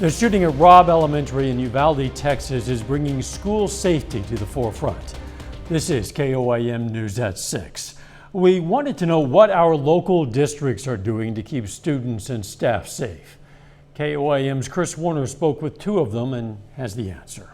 The shooting at Robb Elementary in Uvalde, Texas is bringing school safety to the forefront. This is KOAM News at 6. We wanted to know what our local districts are doing to keep students and staff safe. KOAM's Chris Warner spoke with two of them and has the answer.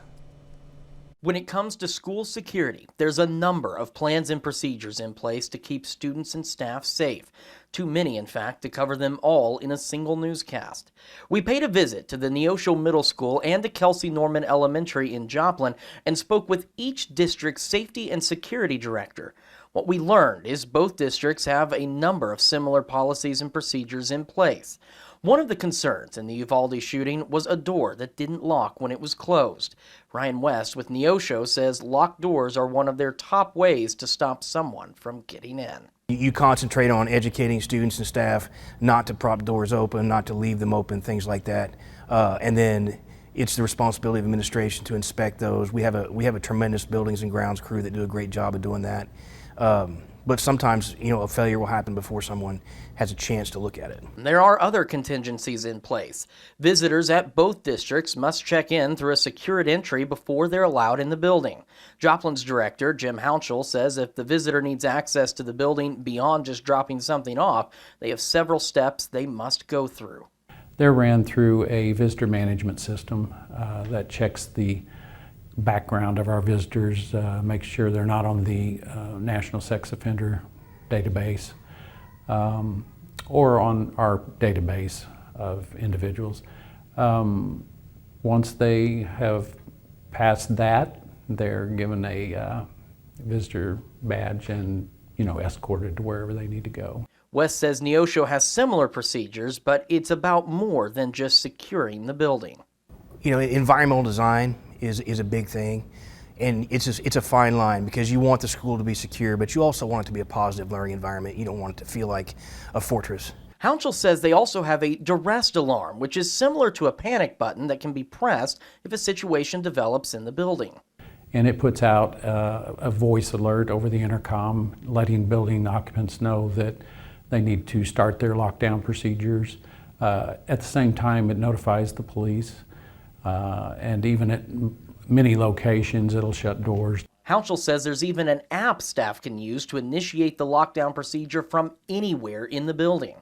When it comes to school security, there's a number of plans and procedures in place to keep students and staff safe. Too many, in fact, to cover them all in a single newscast. We paid a visit to the Neosho Middle School and to Kelsey Norman Elementary in Joplin and spoke with each district's safety and security director. What we learned is both districts have a number of similar policies and procedures in place. One of the concerns in the Uvalde shooting was a door that didn't lock when it was closed. Ryan West with Neosho says locked doors are one of their top ways to stop someone from getting in. You concentrate on educating students and staff not to prop doors open, not to leave them open, things like that. And then it's the responsibility of administration to inspect those. We have a tremendous buildings and grounds crew that do a great job of doing that. But sometimes, a failure will happen before someone has a chance to look at it. There are other contingencies in place. Visitors at both districts must check in through a secured entry before they're allowed in the building. Joplin's director, Jim Hounshell, says if the visitor needs access to the building beyond just dropping something off, they have several steps they must go through. They're ran through a visitor management system that checks the background of our visitors, make sure they're not on the National Sex Offender database or on our database of individuals. Once they have passed that, they're given a visitor badge and escorted to wherever they need to go. West says Neosho has similar procedures, but it's about more than just securing the building. Environmental design is a big thing, and it's a fine line because you want the school to be secure, but you also want it to be a positive learning environment. You don't want it to feel like a fortress. Hounshell says they also have a duress alarm, which is similar to a panic button that can be pressed if a situation develops in the building. And it puts out a voice alert over the intercom, letting building occupants know that they need to start their lockdown procedures. At the same time, it notifies the police. And even at many locations, it'll shut doors. Hounshell says there's even an app staff can use to initiate the lockdown procedure from anywhere in the building.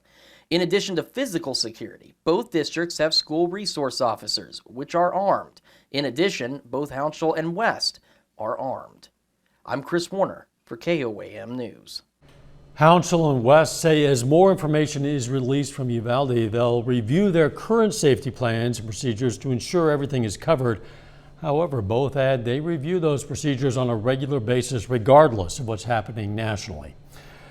In addition to physical security, both districts have school resource officers, which are armed. In addition, both Hounshell and West are armed. I'm Chris Warner for KOAM News. Hounshell and West say as more information is released from Uvalde, they'll review their current safety plans and procedures to ensure everything is covered. However, both add they review those procedures on a regular basis regardless of what's happening nationally.